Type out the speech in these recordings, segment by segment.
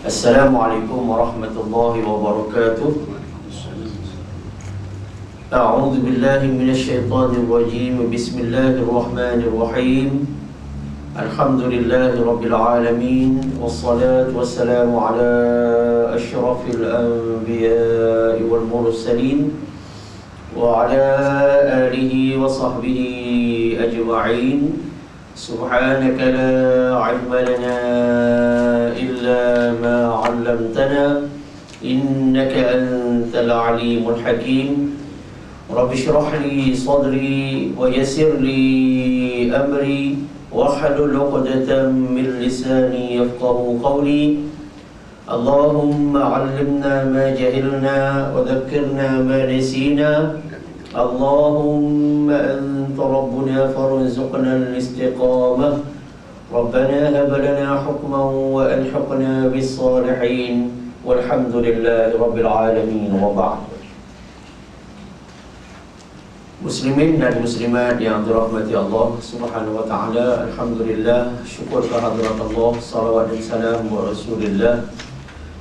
Assalamualaikum warahmatullahi wabarakatuh. A'udzu billahi minasyaitonir rajim. Bismillahirrahmanirrahim. Alhamdulillahi rabbil alamin. Wassalatu wassalamu ala asyrafil anbiya'i wal mursalin wa ala alihi wa sahbihi ajma'in. Subhanaka la ilma lana illa ma 'allamtana innaka antal alimul hakim. Rabbi shrah li sadri wa yassir li amri wahlul 'uqdatam min lisani yafqahu qawli. Allahumma 'allimna ma jahilna wa dhakkirna ma nasina. Allahumma anta rabbuna farzuqna al-istiqamah. Rabbana hab lana hukman wa alhiqna bis salihin. Walhamdulillahi rabbil alamin. Wa ba'd. Muslimin dan muslimat yang dirahmati Allah Subhanahu wa taala, alhamdulillah, syukur kehadrat Allah, salawat dan salam wa Rasulillah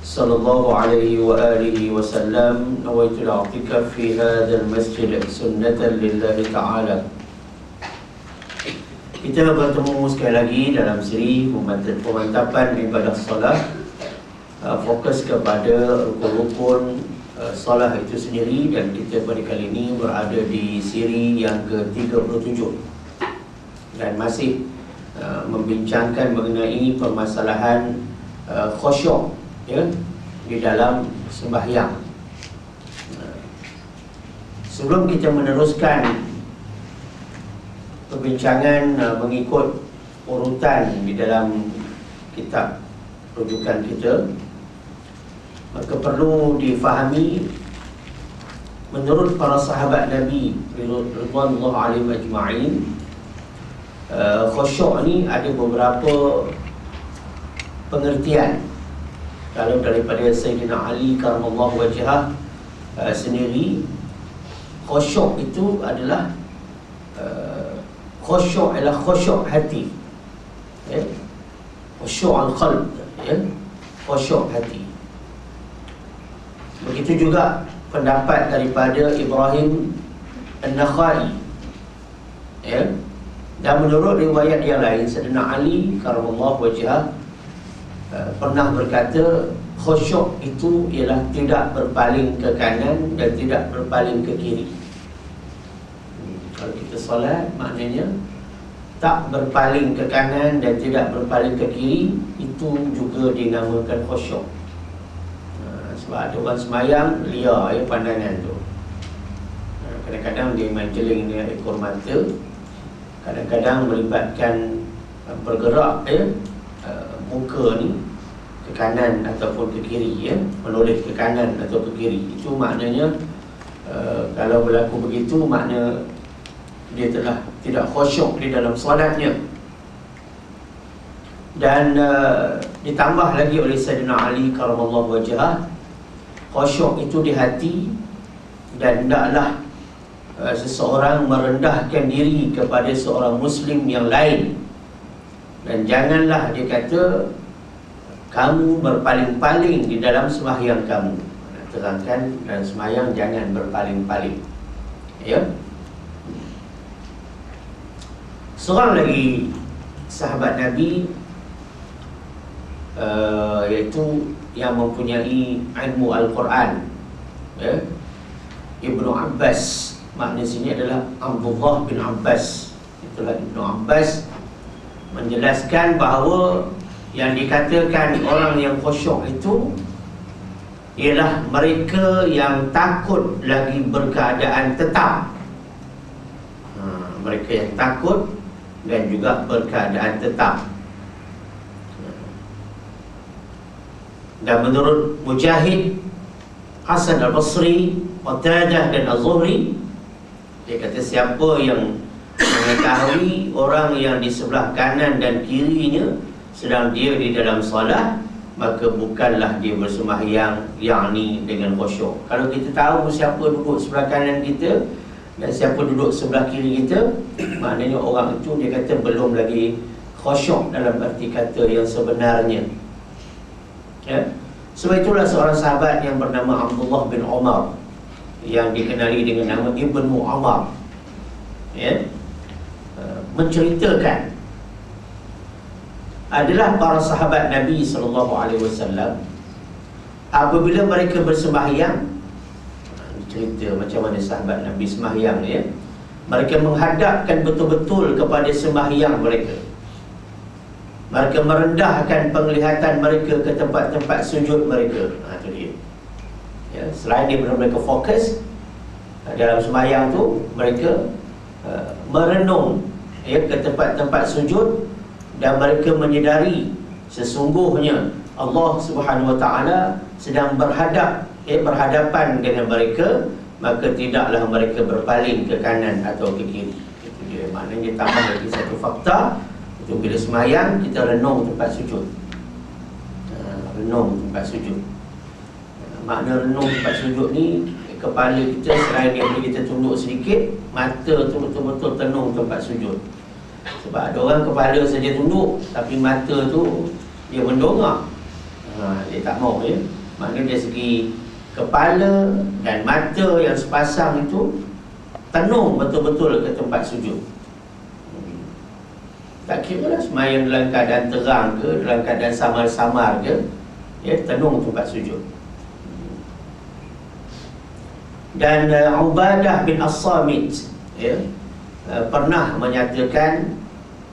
sallallahu alaihi wa alihi wasallam. Nawaitu al-i'tikaf fi hadzal masjid sunnatan lillahi ta'ala. Kita bertemu sekali lagi dalam siri pemantapan ibadah solat, fokus kepada rukun-rukun solat itu sendiri, dan kita pada kali ini berada di siri yang ke-37 dan masih membincangkan mengenai permasalahan khusyuk, ya, di dalam sembahyang. Sebelum kita meneruskan perbincangan mengikut urutan di dalam kitab rujukan kita, maka perlu difahami menurut para sahabat Nabi radhiyallahu alaihim ajma'in, khusyuk ni ada beberapa pengertian. Kalau daripada Sayyidina Ali karamallahu wajhah sendiri, khusyuk itu adalah khusyuk adalah khusyuk hati, ya? Khusyuk al-qalb, ya? Khusyuk hati. Begitu juga pendapat daripada Ibrahim An-Nakhai, ya? Dan menurut riwayat yang lain, Sayyidina Ali karamallahu wajhah pernah berkata, khusyuk itu ialah tidak berpaling ke kanan dan tidak berpaling ke kiri. Kalau kita solat, maknanya tak berpaling ke kanan dan tidak berpaling ke kiri, itu juga dinamakan khusyuk. Sebab ada orang semayang liar, ya, pandangan tu. Kadang-kadang dia main jeling dengan ekor mata, kadang-kadang melibatkan bergerak, ya, muka ni ke kanan ataupun ke kiri, ya, menoleh ke kanan atau ke kiri. Itu maknanya kalau berlaku begitu, makna dia telah tidak khusyuk di dalam solatnya. Dan ditambah lagi oleh Sayyidina Ali karamallahu wajhah, khusyuk itu di hati, dan hendaklah seseorang merendahkan diri kepada seorang Muslim yang lain. Dan janganlah, dia kata, kamu berpaling-paling di dalam sembahyang kamu. Terangkan, dalam sembahyang jangan berpaling-paling, ya. Seorang lagi sahabat Nabi, iaitu yang mempunyai ilmu Al-Quran, ya, Ibnu Abbas. Makna sini adalah Abdullah bin Abbas. Itulah Ibnu Abbas menjelaskan bahawa yang dikatakan orang yang khusyuk itu ialah mereka yang takut lagi berkeadaan tetap. Mereka yang takut dan juga berkeadaan tetap. Dan menurut Mujahid, Hasan al-Basri, Qatadah dan Az-Zuhri, dia kata siapa yang mengetahui orang yang di sebelah kanan dan kirinya sedang dia di dalam solat, maka bukanlah dia bersembahyang, yakni dengan khusyuk. Kalau kita tahu siapa duduk sebelah kanan kita dan siapa duduk sebelah kiri kita, maknanya orang itu, dia kata, belum lagi khusyuk dalam arti kata yang sebenarnya. Ya. Sebab itulah seorang sahabat yang bernama Abdullah bin Umar, yang dikenali dengan nama Ibnu Umar, ya, menceritakan adalah para sahabat Nabi SAW apabila mereka bersembahyang, cerita macam mana sahabat Nabi sembahyang, ya, mereka menghadapkan betul-betul kepada sembahyang mereka. Mereka merendahkan penglihatan mereka ke tempat-tempat sujud mereka. Itu dia, ya, selain daripada mereka fokus dalam sembahyang tu, mereka merenung, ya, ke tempat-tempat sujud, dan mereka menyedari sesungguhnya Allah Subhanahu Wa Taala sedang berhadapan dengan mereka, maka tidaklah mereka berpaling ke kanan atau ke kiri. Itu dia, maknanya tambah lagi satu fakta. Itu bila sembahyang kita renung tempat sujud. Renung tempat sujud. Makna renung tempat sujud ni, kepala kita selain daripada kita tunduk sedikit, mata tu betul-betul tenung tempat sujud. Sebab ada orang kepala saja tunduk, tapi mata tu dia mendongak. Dia tak mau, ya. Maknanya dari segi kepala dan mata yang sepasang itu tenung betul-betul ke tempat sujud. Tak kira lah sembahyang dalam keadaan terang ke, dalam keadaan samar-samar ke, ya, tenung tempat sujud. Dan Ubadah bin As-Samit, ya, pernah menyatakan,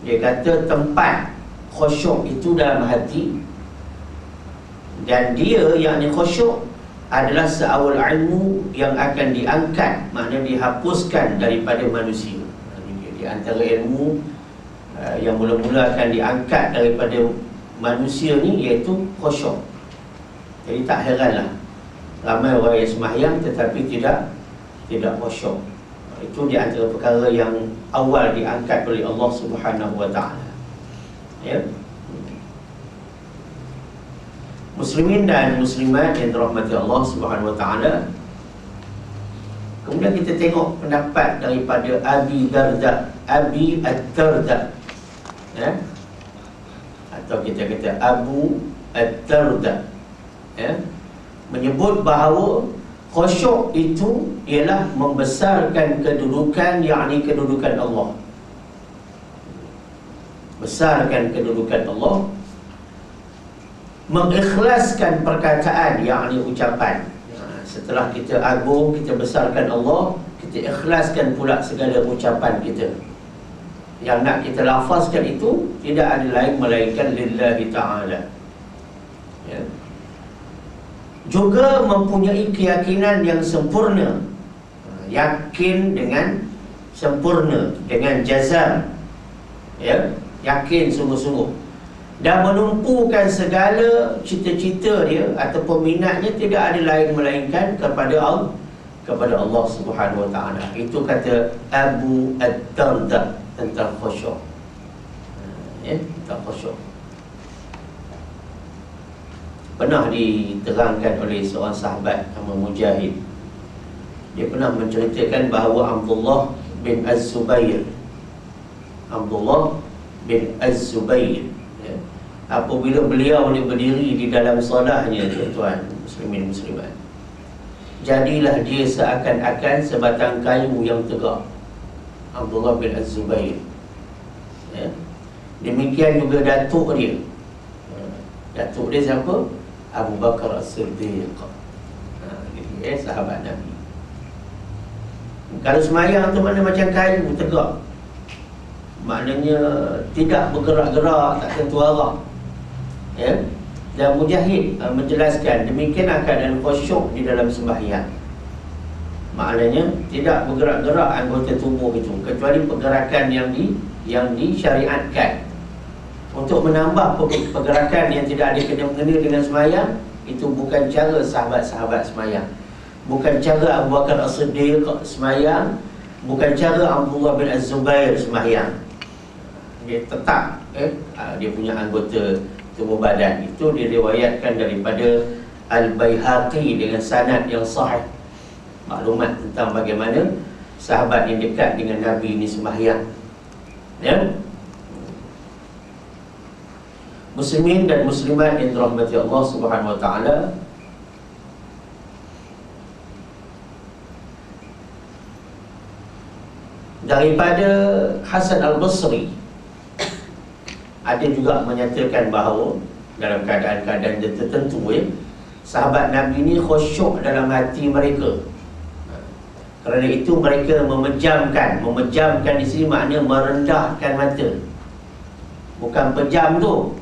dia kata tempat khusyuk itu dalam hati, dan dia yang khusyuk adalah seawal ilmu yang akan diangkat, maknanya dihapuskan daripada manusia. Di antara ilmu yang mula-mula akan diangkat daripada manusia ni, iaitu khusyuk. Jadi tak heranlah ramai orang yang sembahyang tetapi tidak khusyuk. Itu di antara perkara yang awal diangkat oleh Allah Subhanahu Wa Taala, ya. Muslimin dan muslimat yang dirahmati Allah Subhanahu Wa Taala, kemudian kita tengok pendapat daripada Abi Ad-Darda, ya, atau kita kata Abu Ad-Darda, ya, menyebut bahawa khusyuk itu ialah membesarkan kedudukan, yakni kedudukan Allah. Besarkan kedudukan Allah, mengikhlaskan perkataan, yakni ucapan. Setelah kita agung, kita besarkan Allah, kita ikhlaskan pula segala ucapan kita. Yang nak kita lafazkan itu tidak ada lain melainkan lillahi ta'ala, ya. Juga mempunyai keyakinan yang sempurna, yakin dengan sempurna, dengan jazam, ya, yakin sungguh-sungguh, dan menumpukan segala cita-cita dia ataupun minatnya tidak ada lain melainkan kepada Allah Subhanahu Wa Taala. Itu kata Abu Ad-Darda tentang khusyuk, ya, tentang khusyuk. Pernah diterangkan oleh seorang sahabat nama Mujahid. Dia pernah menceritakan bahawa Abdullah bin Az-Zubair, ya, apabila beliau ni berdiri di dalam solahnya, tuan-tuan muslimin muslimat, jadilah dia seakan-akan sebatang kayu yang tegak. Abdullah bin Az-Zubair, ya. Demikian juga datuk dia. Datuk dia siapa? Abu Bakar As-Siddiq, sahabat Nabi. Kalau sembahyang tu mana macam kayu tegak, maknanya tidak bergerak-gerak, tak tentu arah, ya. Dan Mujahid menjelaskan demikian keadaan khusyuk di dalam sembahyang. Maknanya tidak bergerak-gerak anggota tubuh itu, kecuali pergerakan yang disyariatkan. Untuk menambah pergerakan yang tidak ada kena-mengena dengan sembahyang, itu bukan cara sahabat-sahabat sembahyang, bukan cara Abu Bakar As-Siddiq sembahyang, bukan cara Abdullah bin Az-Zubair sembahyang. Dia tetap dia punya anggota tubuh badan. Itu diriwayatkan daripada Al-Baihaqi dengan sanad yang sahih, maklumat tentang bagaimana sahabat yang dekat dengan Nabi ini sembahyang, ya. Muslimin dan muslimat yang dirahmati Allah Subhanahu wa taala, daripada Hasan Al-Basri ada juga menyatakan bahawa dalam keadaan-keadaan tertentu, sahabat Nabi ni khusyuk dalam hati mereka. Kerana itu mereka memejamkan di sini makna merendahkan mata. Bukan pejam tu.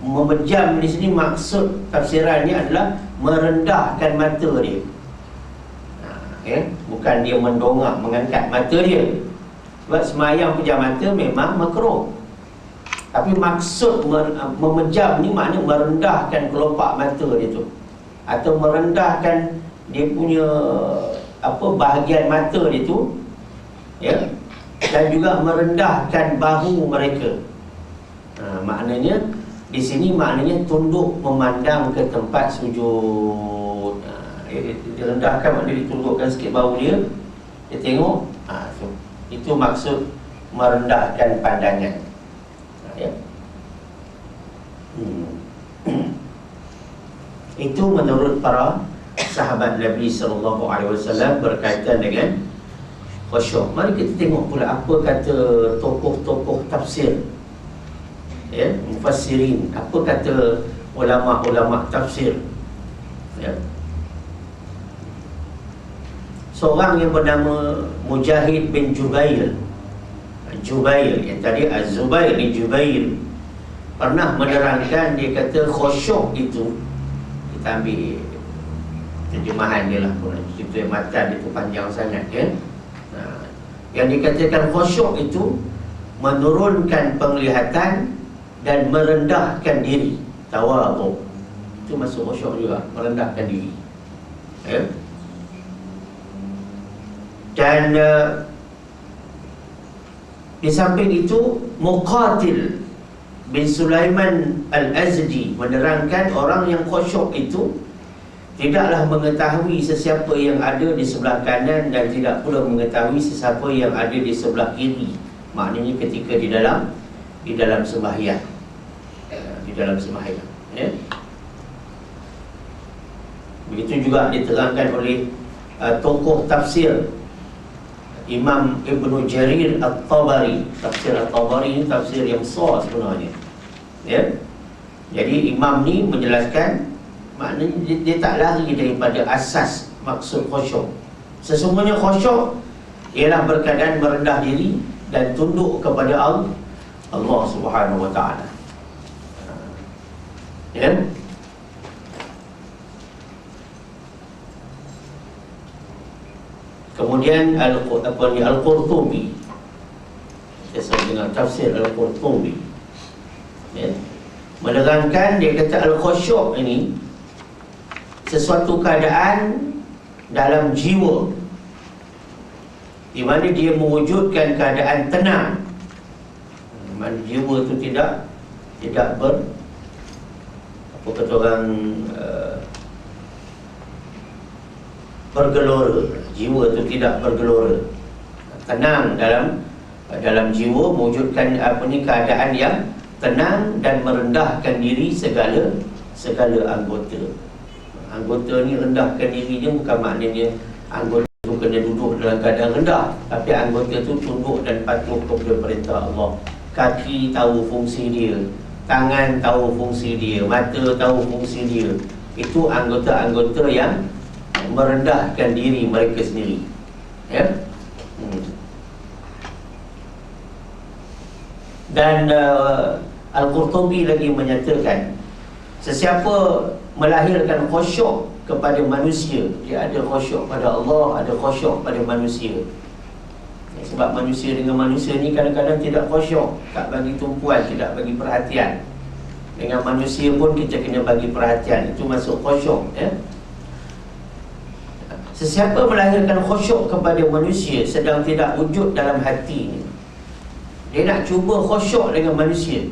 Memejam di sini maksud tafsirannya adalah merendahkan mata dia. Bukan dia mendongak, mengangkat mata dia. Sebab semayang pejam mata memang makruh. Tapi maksud memejam ni makna merendahkan kelopak mata dia tu, atau merendahkan dia punya bahagian mata dia tu, dan juga merendahkan bahu mereka. Maknanya di sini maknanya tunduk memandang ke tempat sujud. Direndahkan maknanya ditundukkan sikit bahu dia, dia tengok. Itu maksud merendahkan pandangan. Itu menurut para sahabat Nabi SAW berkaitan dengan khusyuk. Mari kita tengok pula apa kata tokoh-tokoh tafsir, mufassirin. Apa kata ulama-ulama tafsir. Seorang yang bernama Mujahid bin Jubair, yang tadi Az-Zubair bin Jubair, pernah menerangkan, dia kata khusyuk itu, kita ambil terjemahan dia lah, cerita matan itu panjang sangat, yang dikatakan khusyuk itu menurunkan penglihatan dan merendahkan diri, tawadhu. Itu masuk khusyuk juga, merendahkan diri. Dan di samping itu Muqatil bin Sulaiman Al-Azdi menerangkan orang yang khusyuk itu tidaklah mengetahui sesiapa yang ada di sebelah kanan dan tidak pula mengetahui sesiapa yang ada di sebelah kiri. Maknanya ketika di dalam sembahyang, Begitu juga diterangkan oleh tokoh tafsir Imam Ibnu Jarir At-Tabari. Tafsir At-Tabari ini tafsir yang besar sebenarnya. Jadi imam ni menjelaskan, maknanya dia tak lari daripada asas maksud khusyuk. Sesungguhnya khusyuk ialah berkeadaan merendah diri dan tunduk kepada Allah Subhanahu wa taala. Kemudian Al-Qurtubi, saya sebut dengan tafsir Al-Qurtubi, menerangkan, dia kata al-khusyuk ini sesuatu keadaan dalam jiwa di mana dia mewujudkan keadaan tenang. Mana jiwa itu tidak apa kata orang, bergelora. Jiwa itu tidak bergelora, tenang dalam jiwa, mewujudkan keadaan yang tenang dan merendahkan diri segala anggota. Anggota ni rendahkan dirinya bukan maknanya anggota itu kena duduk dalam keadaan rendah, tapi anggota itu tunduk dan patuh kepada perintah Allah. Kaki tahu fungsi dia, tangan tahu fungsi dia, mata tahu fungsi dia. Itu anggota-anggota yang merendahkan diri mereka sendiri. Dan Al-Qurtubi lagi menyatakan, sesiapa melahirkan khusyuk kepada manusia, dia ada khusyuk pada Allah, ada khusyuk pada manusia. Sebab manusia dengan manusia ni kadang-kadang tidak khusyuk, tak bagi tumpuan, tidak bagi perhatian. Dengan manusia pun kita kena bagi perhatian, itu masuk khusyuk. Sesiapa melahirkan khusyuk kepada manusia sedang tidak wujud dalam hati, dia nak cuba khusyuk dengan manusia,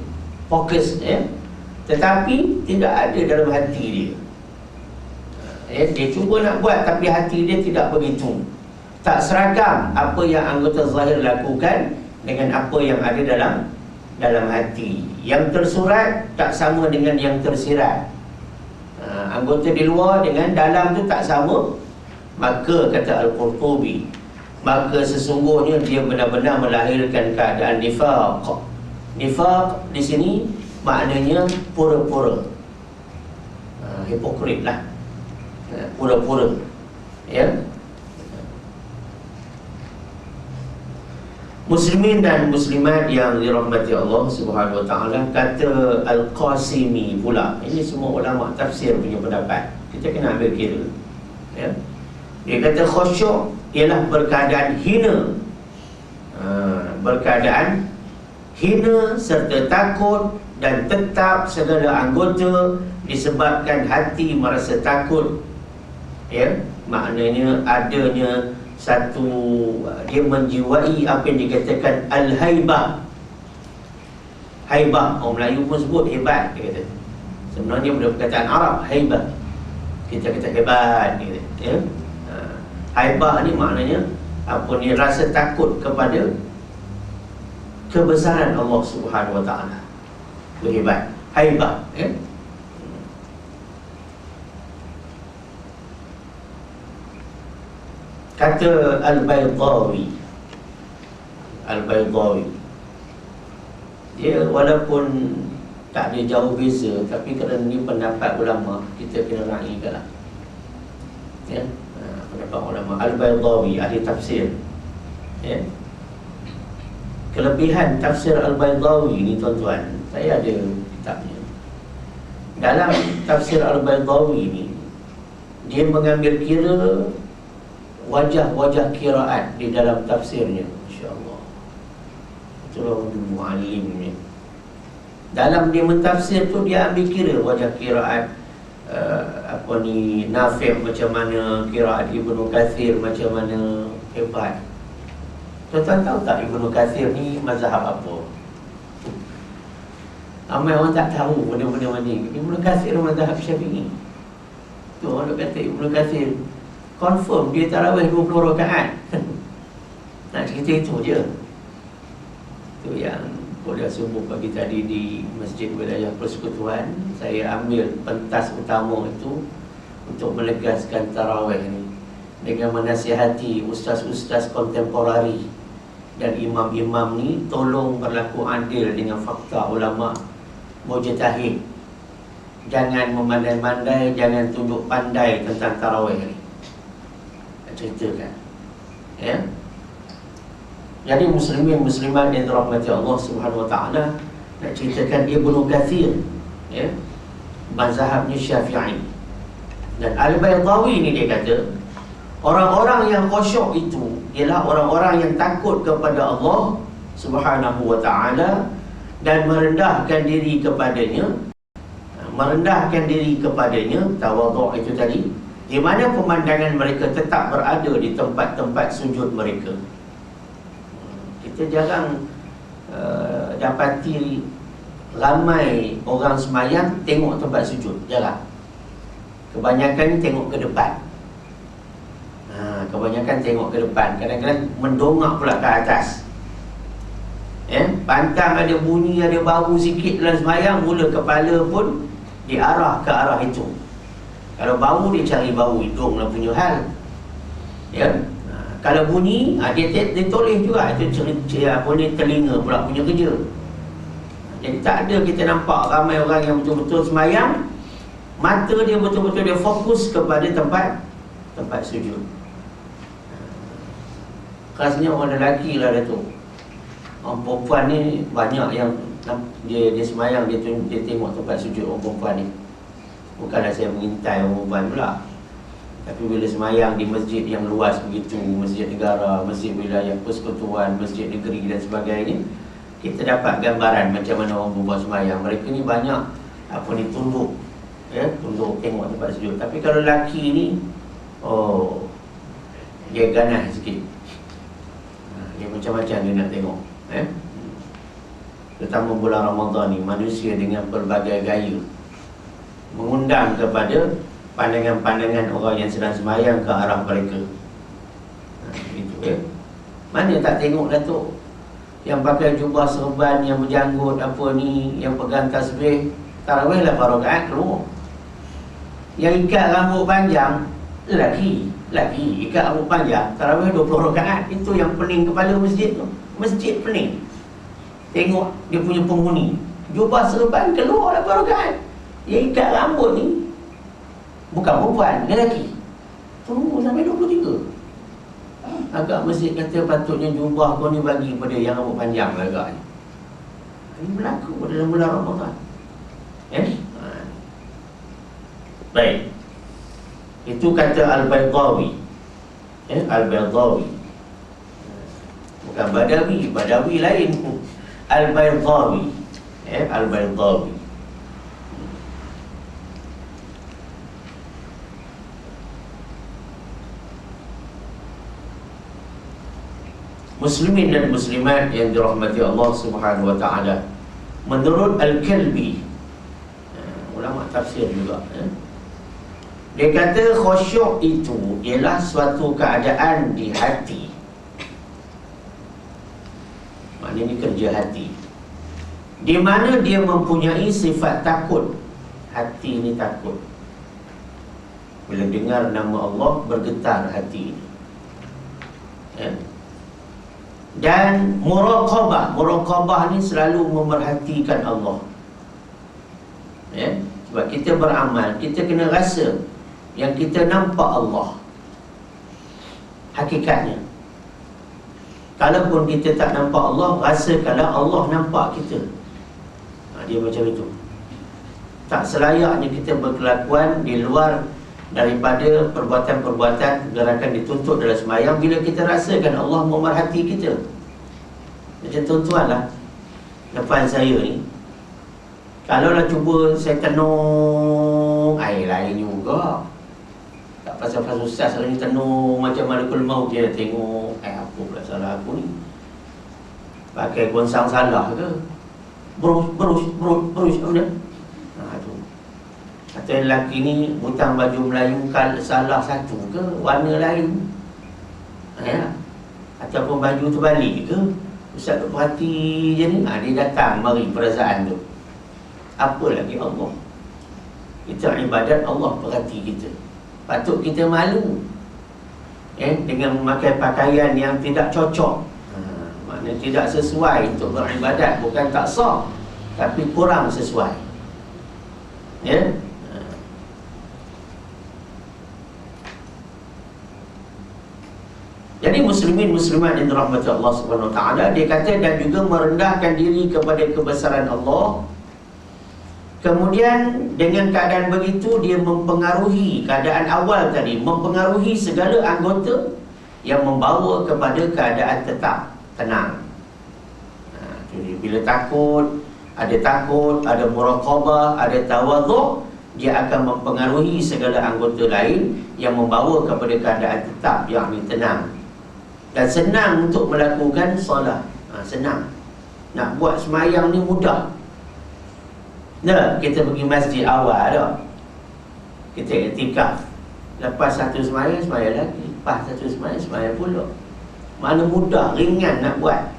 fokus, tetapi tidak ada dalam hati dia. Dia cuba nak buat tapi hati dia tidak begitu. Tak seragam apa yang anggota zahir lakukan dengan apa yang ada dalam hati. Yang tersurat tak sama dengan yang tersirat. Anggota di luar dengan dalam tu tak sama. Maka kata Al-Qurtubi, maka sesungguhnya dia benar-benar melahirkan keadaan nifaq. Nifaq di sini maknanya pura-pura, hipokrit lah, pura-pura, ya. Muslimin dan muslimat yang dirahmati Allah Subhanahu wa taala, kata Al-Qasimi pula, ini semua ulama tafsir punya pendapat, kita kena ambil kira, ya. Dia kata khusyuk ialah berkeadaan hina, berkeadaan hina serta takut dan tetap segala anggota disebabkan hati merasa takut, ya. Maknanya adanya satu, dia menjiwai apa yang dikatakan al-haibah. Haibah, orang Melayu pun sebut hebat, dia kata. Sebenarnya dia perkataan Arab, haibah. Kita kata hebat, dia kata, ya. Haibah ni maknanya apa ni, rasa takut kepada kebesaran Allah Subhanahu wa taala. Itu hebat, haibah, ya. Kata Al-Baydawi, Al-Baydawi, dia walaupun tak ada jauh beza, tapi kerana ni pendapat ulama, kita kena raikan lah, ya. Pendapat ulama. Al-Baydawi, ahli tafsir, ya. Kelebihan tafsir Al-Baydawi ni tuan-tuan, saya ada kitabnya. Dalam tafsir Al-Baydawi ni, dia mengambil kira wajah-wajah kiraat di dalam tafsirnya. Masya-Allah, itulah muallim ni. Dalam dia mentafsir tu, dia ambil kira wajah kiraat apa ni, Nafi' macam mana, kiraat Ibnu Katsir macam mana, hebat. Tuan-tuan tahu tak Ibnu Katsir ni mazhab apa? Ramai orang tak tahu benda-benda macam ni. Ibnu Katsir mazhab Syafi'i. Tu orang kata Ibnu Katsir confirm dia tarawih 20 rakaat. Nak cerita itu je. Itu yang kuliah subuh pagi tadi di Masjid Wilayah Persekutuan, saya ambil pentas utama itu untuk melegaskan tarawih ni dengan menasihati ustaz-ustaz kontemporari dan imam-imam ni, tolong berlaku adil dengan fakta ulama mujtahid. Jangan memandai-mandai, jangan tunjuk pandai tentang tarawih ni. Ceritakan, ya. Jadi muslimin muslimat yang dirahmati Allah Subhanahu wa taala, nak ceritakan Ibnu Katsir, ya, mazhabnya Syafi'i. Dan Al-Baydawi ni dia kata, orang-orang yang khusyuk itu ialah orang-orang yang takut kepada Allah Subhanahu wa taala dan merendahkan diri kepadanya. Merendahkan diri kepadanya, tawadhu' itu tadi, di mana pemandangan mereka tetap berada di tempat-tempat sujud mereka. Kita jarang dapati ramai orang semayang tengok tempat sujud, jarang. Kebanyakan tengok ke depan. Kebanyakan tengok ke depan. Kadang-kadang mendongak pula ke atas, ya. Pantang ada bunyi, ada bau sikit dalam semayang, mula kepala pun diarah ke arah itu. Kalau bau, dia cari bau hidung lah punya hal, ya. Kalau bunyi, dia toleh juga. Itu apa ni, telinga pula punya kerja. Jadi tak ada kita nampak ramai orang yang betul-betul semayang, mata dia betul-betul dia fokus kepada tempat sujud. Khasnya orang lelaki lah Datuk. Orang perempuan ni banyak yang dia semayang, dia tengok tempat sujud orang perempuan ni. Bukanlah saya mengintai orang perempuan pula, tapi bila semayang di masjid yang luas begitu, masjid negara, masjid wilayah persekutuan, masjid negeri dan sebagainya, kita dapat gambaran macam mana orang perempuan semayang. Mereka ni banyak apa ni, tunduk, ya, tunduk tengok tempat sujud. Tapi kalau lelaki ni, dia ganas sikit, dia macam-macam dia nak tengok, ya. Terutama bulan Ramadan ni, manusia dengan pelbagai gaya mengundang kepada pandangan-pandangan orang yang sedang semayang ke arah mereka. Itu, ya. Mana tak tengok Datuk, yang pakai jubah serban, yang berjanggut apa ni, yang pegang tasbih, tarawih 8 rakaat keluar. Yang ikat rambut panjang, lelaki ikat rambut panjang, tarawih 20 rakaat. Itu yang pening kepala masjid tu. Masjid pening. Tengok dia punya penghuni, jubah serban keluar 8 rakaat. Yang ikat rambut ni bukan perempuan, lelaki. Tunggu sampai 23. Agak masjid kata patutnya jubah kau ni bagi pada yang rambut panjang lah agaknya. Ini berlaku dalam bulan Ramadan. Baik. Itu kata Al-Baydawi. Al-Baydawi. Bukan Badawi, Badawi lain. Al-Baydawi. Al-Baydawi. Muslimin dan muslimat yang dirahmati Allah Subhanahu wa taala. Menurut Al-Kalbi, ulama tafsir juga, dia kata khusyuk itu ialah suatu keadaan di hati. Maknanya kerja hati, di mana dia mempunyai sifat takut. Hati ini takut. Bila dengar nama Allah, bergetar hati ini. Dan muraqabah. Muraqabah ni selalu memerhatikan Allah. Sebab kita beramal, kita kena rasa yang kita nampak Allah hakikatnya. Kalaupun kita tak nampak Allah, rasakanlah Allah nampak kita. Dia macam itu. Tak selayaknya kita berkelakuan di luar daripada perbuatan-perbuatan gerakan dituntut dalam sembahyang bila kita rasakan Allah memerhati kita. Macam tuan-tuan lah depan saya ni, kalaulah cuba saya tenung, air lain juga. Tak pasal-pasal ustaz hari ni tenung macam malakul maut, dia tengok apa pula salah aku ni, pakai gonsang salah ke, berus apa dia. Atau yang lelaki ni butang baju Melayu salah satu ke, warna lain, ataupun baju terbalik ke, ustaz duk perhati je ni, dia datang mari perasaan tu. Apa lagi Allah? Kita ibadat, Allah perhati kita. Patut kita malu dengan memakai pakaian yang tidak cocok, maknanya tidak sesuai untuk beribadat. Bukan tak sah, tapi kurang sesuai. Jadi muslimin muslimat yang dirahmati Allah Subhanahu wa taala, dia kata, dan juga merendahkan diri kepada kebesaran Allah. Kemudian dengan keadaan begitu dia mempengaruhi keadaan awal tadi, mempengaruhi segala anggota yang membawa kepada keadaan tetap tenang. Jadi bila takut, ada muraqabah, ada tawadhu', dia akan mempengaruhi segala anggota lain yang membawa kepada keadaan tetap, yakni tenang. Dan senang untuk melakukan solat. Senang. Nak buat semayang ni mudah. Kita pergi masjid awal dah, kita iktikaf. Lepas satu semayang lagi. Lepas satu semayang pula. Mana mudah, ringan nak buat.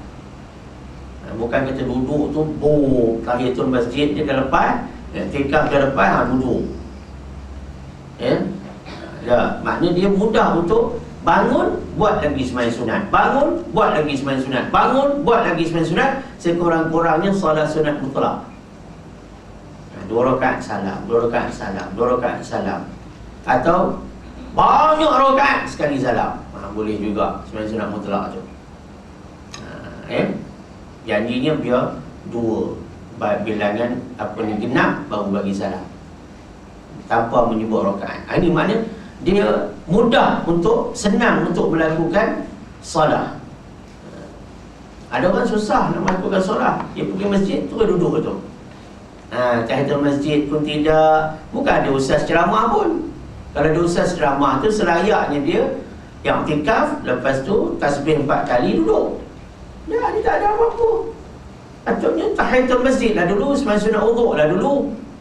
Bukan kita duduk tu, tahiyatul masjid dia dah lepas, iktikaf dah lepas, duduk. Maknanya dia mudah untuk bangun, buat lagi sembahyang sunat, bangun, buat lagi sembahyang sunat, bangun, buat lagi sembahyang sunat. Sekurang-kurangnya solat sunat mutlak. 2 rakaat salam, 2 rakaat salam, 2 rakaat salam. Atau banyak rakaat sekali salam. Boleh juga sembahyang sunat mutlak tu. Janjinya biar 2 bilangan genap baru bagi salam, tanpa menyebut rakaat. Ini maknanya dia mudah untuk, senang untuk melakukan solat. Ada orang susah nak melakukan solat, dia pergi masjid tu duduk tu. Tahiyatul masjid pun tidak. Bukan ada ustaz ceramah pun. Kalau ada ustaz ceramah tu selayaknya dia yang iktikaf, lepas tu tasbih 4 kali duduk. Dia tak ada apa-apa. Patutnya tahiyatul masjid lah dulu, sembahyang sunat wuduk lah dulu,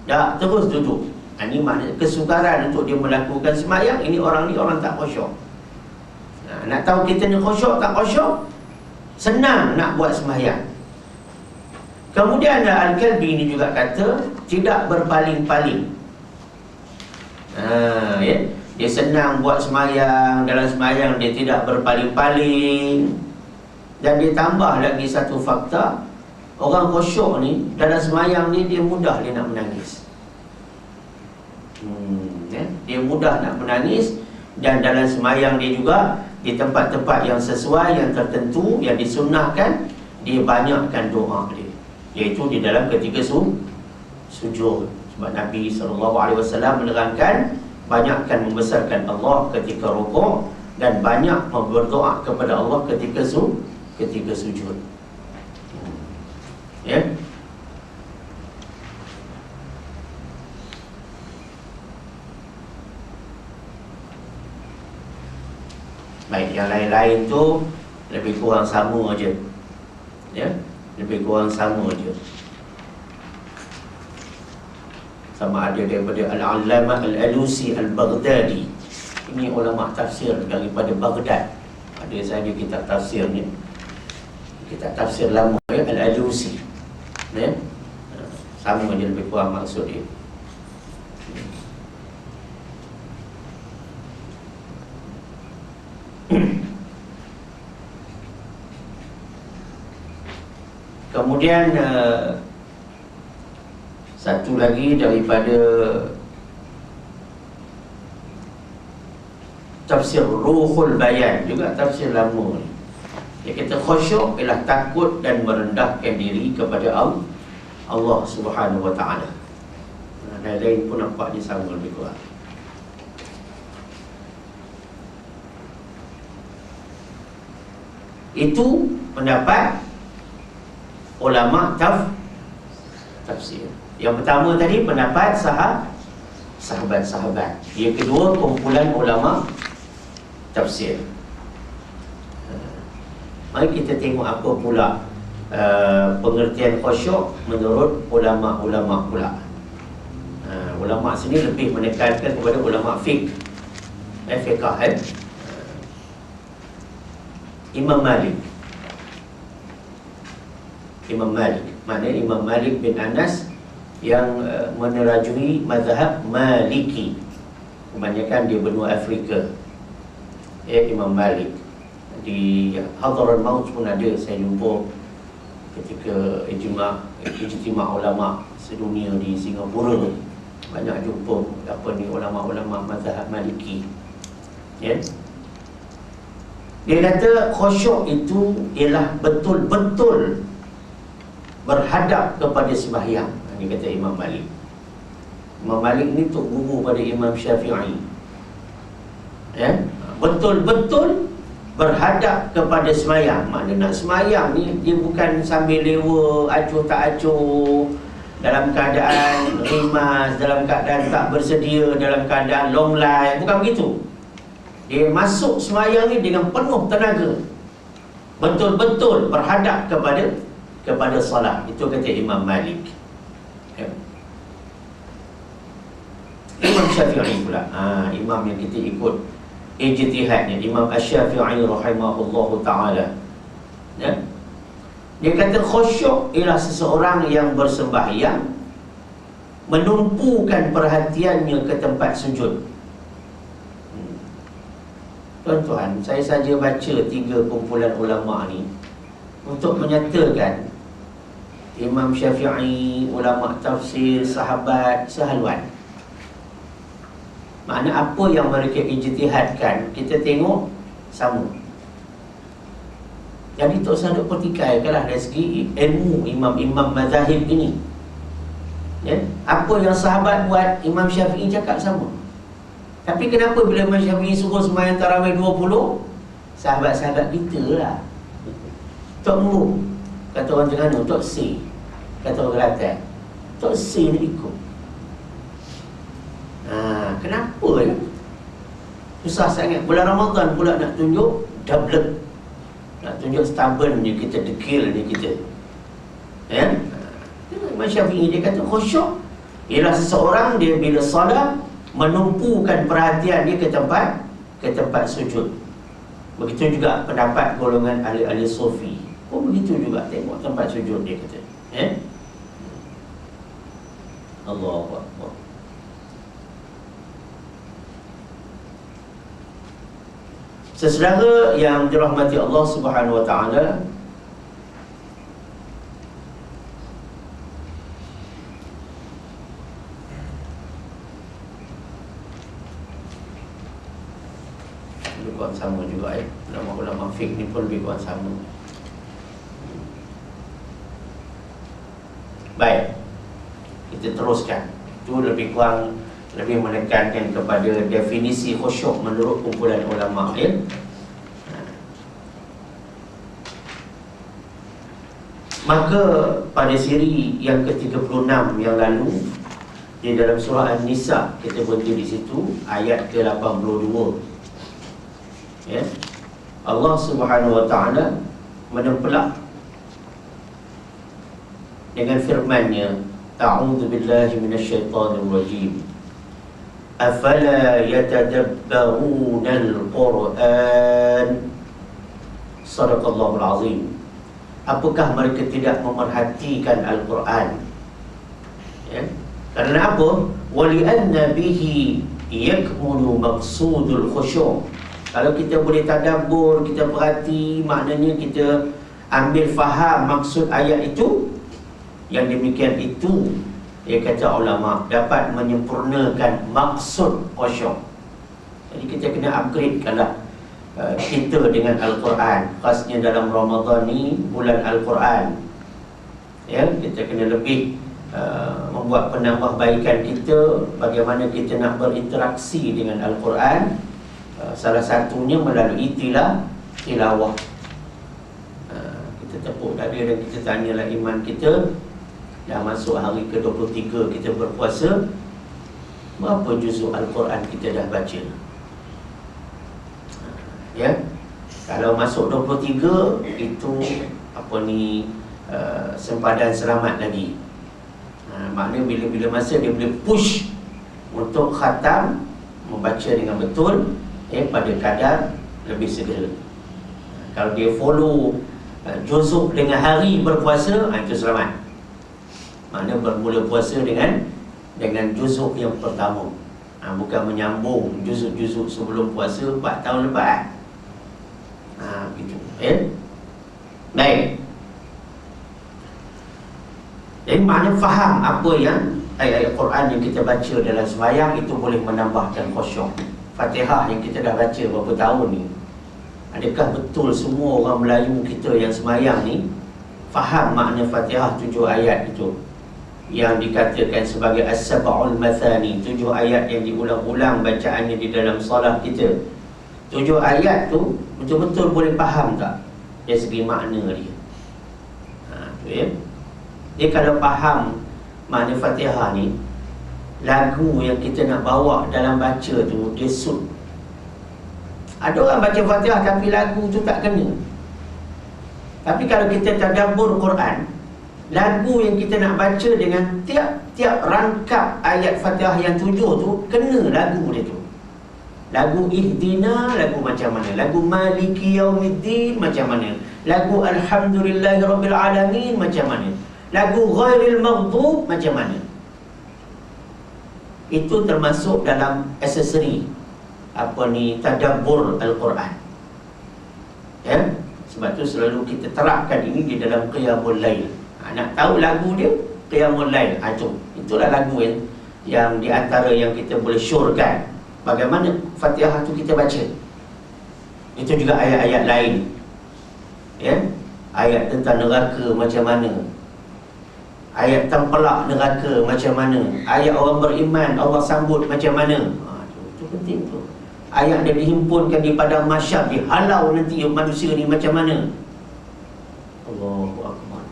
tak terus duduk. Ini maknanya kesukaran untuk dia melakukan sembahyang. Ini orang tak khusyuk. Nak tahu kita ni khusyuk tak khusyuk, senang nak buat sembahyang. Kemudian Al-Kalbi ini juga kata tidak berpaling-paling. Ya, dia senang buat sembahyang, dalam sembahyang dia tidak berpaling-paling. Dan dia tambah lagi satu fakta, orang khusyuk ni dalam sembahyang ni dia mudah dia nak menangis. Ya, dia mudah nak menangis. Dan dalam sembahyang dia juga di tempat-tempat yang sesuai, yang tertentu, yang disunnahkan, dia banyakkan doa dia, iaitu di dalam ketika sujud. Sebab Nabi SAW menerangkan banyakkan membesarkan Allah ketika rukuk dan banyak berdoa kepada Allah ketika sujud. Ya. Baik, yang lain-lain tu lebih kurang sama aja. Ya, lebih kurang sama aja. Sama ada daripada Al-Allamah Al-Alusi Al-Baghdadi. Ini ulama tafsir daripada Baghdad. Ada saja kitab tafsir ni, kitab tafsir lama ya, Al-Alusi. Ya, sama aja lebih kurang maksud dia. Kemudian satu lagi daripada tafsir Ruhul Bayan, juga tafsir lama ni. Dia kata khusyuk ialah takut dan merendahkan diri kepada Allah Subhanahu Wa Taala. Lain-lain pun nampak dia sama lebih kurang. Itu pendapat ulama tafsir. Yang pertama tadi pendapat sahabat-sahabat. Yang kedua kumpulan ulama tafsir. Mari kita tengok apa pula pengertian khusyuk menurut ulama-ulama pula. Ulama sini lebih menekankan kepada ulama fiqh, fiqh. Imam Malik, maknanya Imam Malik bin Anas yang menerajui mazhab Maliki. Kebanyakan di benua Afrika. Imam Malik di Hadraul Maut pun ada, saya jumpa ketika ijtima' ulama sedunia di Singapura. Banyak jumpa ulama-ulama mazhab Maliki. Ya. Dia kata khusyuk itu ialah betul-betul berhadap kepada sembahyang. Ini kata Imam Malik. Imam Malik ni tok guru pada Imam Syafi'i. Ya, betul-betul berhadap kepada sembahyang. Maknanya nak sembahyang ni dia bukan sambil lewa, acuh tak acuh, dalam keadaan rimas, dalam keadaan tak bersedia, dalam keadaan long life, bukan begitu. Dia masuk sembahyang ni dengan penuh tenaga, betul-betul berhadap kepada solat. Itu kata Imam Malik. Ya. Imam Syafi'i pula, imam yang kita ikut ijtihadnya, Imam Asy-Syafi'i rahimahullahu ta'ala. Ya. Dia kata khusyuk ialah seseorang yang bersembahyang menumpukan perhatiannya ke tempat sujud. Tuan-tuan, saya saja baca 3 kumpulan ulama ni untuk menyatakan Imam Syafi'i, ulama tafsir, sahabat, sehaluan. Makna apa yang mereka ijtihadkan, kita tengok sama. Jadi tak usah duk pertikaikanlah dari segi ilmu imam-imam mazahib ini. Ya? Apa yang sahabat buat, Imam Syafi'i cakap sama. Tapi kenapa bila Imam Syafi'i suruh sembahyang tarawih 20, sahabat-sahabat kita lah Tok Mu, kata orang Terengganu, Tok Si, kata orang Kelantan, Tok Si nak ikut. Kenapa ya? Susah sangat. Bulan Ramadan pula nak tunjuk double, nak tunjuk stubborn ni kita, dekil ni kita. Ya? Imam Syafi'i dia kata khusyuk ialah seseorang dia bila solat menumpukan perhatian dia ke tempat sujud. Begitu juga pendapat golongan ahli-ahli sufi pun begitu juga. Tengok tempat sujud dia kata. Allahu Akbar. Sesaudara yang dirahmati Allah Subhanahu Wa Taala, lebih kurang sama juga ulama-ulama fiqh ni pun lebih kurang sama. Baik, kita teruskan. Itu lebih kurang lebih menekankan kepada definisi khusyuk menurut kumpulan ulama ya. Maka pada siri yang ke-36 yang lalu di dalam surah An-Nisa, kita berhenti di situ ayat ke-82 ya. Allah Subhanahu Wa Taala menempelak dengan firman-Nya, A'udzu billahi minasyaitonir rajim. Afala yatadabbaruna al-Qur'an. Shadaqallahul azim. Apakah mereka tidak memerhatikan Al-Quran? Ya. Karena apa? Wali'anna bihi yakmulu maqsudul khusyuk. Kalau kita boleh tadabbur, kita perhati, maknanya kita ambil faham maksud ayat itu, yang demikian itu, dia kata ulama, dapat menyempurnakan maksud khusyuk. Jadi kita kena upgrade kalau kita dengan Al-Quran, khasnya dalam Ramadan ni, bulan Al-Quran ya, kita kena lebih membuat penambahbaikan kita, bagaimana kita nak berinteraksi dengan Al-Quran. Salah satunya melalui tilawah. Kita tepuk dada dan kita tanyalah iman kita. Dah masuk hari ke-23 kita berpuasa, berapa juzuk Al-Quran kita dah baca? Ya, kalau masuk 23 itu sempadan selamat lagi. Maknanya bila-bila masa dia boleh push untuk khatam, membaca dengan betul pada kadar lebih segera. Kalau dia follow juzuk dengan hari berpuasa, itu selamat. Maknanya bermula puasa dengan juzuk yang pertama, bukan menyambung juzuk-juzuk sebelum puasa 4 tahun lepas. Begitu baik. Jadi makna faham apa yang ayat-ayat Quran yang kita baca dalam sembahyang itu boleh menambahkan khusyuk. Fatihah yang kita dah baca berapa tahun ni, adakah betul semua orang Melayu kita yang sembahyang ni faham makna Fatihah 7 ayat itu, yang dikatakan sebagai As-Sab'ul Mathani, 7 ayat yang diulang-ulang bacaannya di dalam solat kita? 7 ayat tu betul-betul boleh faham tak dari segi makna dia? Tu ya. Dia kalau faham makna Fatihah ni, lagu yang kita nak bawa dalam baca tu dia suit. Ada orang baca Fatihah tapi lagu tu tak kena. Tapi kalau kita tadabbur Quran, lagu yang kita nak baca dengan tiap-tiap rangkap ayat Fatihah yang 7 tu kena lagu dia tu. Lagu Ihdina, lagu macam mana? Lagu Maliki Yaumiddin macam mana? Lagu Alhamdulillahirabbil alamin macam mana? Lagu Ghairil Maghdub macam mana? Itu termasuk dalam aksesori tadabbur Al-Quran. Ya, sebab tu selalu kita terapkan ini di dalam Qiyamul Lail. Nak tahu lagu dia, Qiyamul Lail. Itulah lagu yang di antara yang kita boleh syorkan bagaimana Fatihah tu kita baca. Itu juga ayat-ayat lain. Ya, ayat tentang neraka macam mana, ayat tempelak neraka macam mana, ayat orang beriman Allah sambut macam mana. Itu penting tu. Ayat dia dihimpunkan di padang mahsyar, dihalau nanti manusia ni macam mana. Allahu Akbar.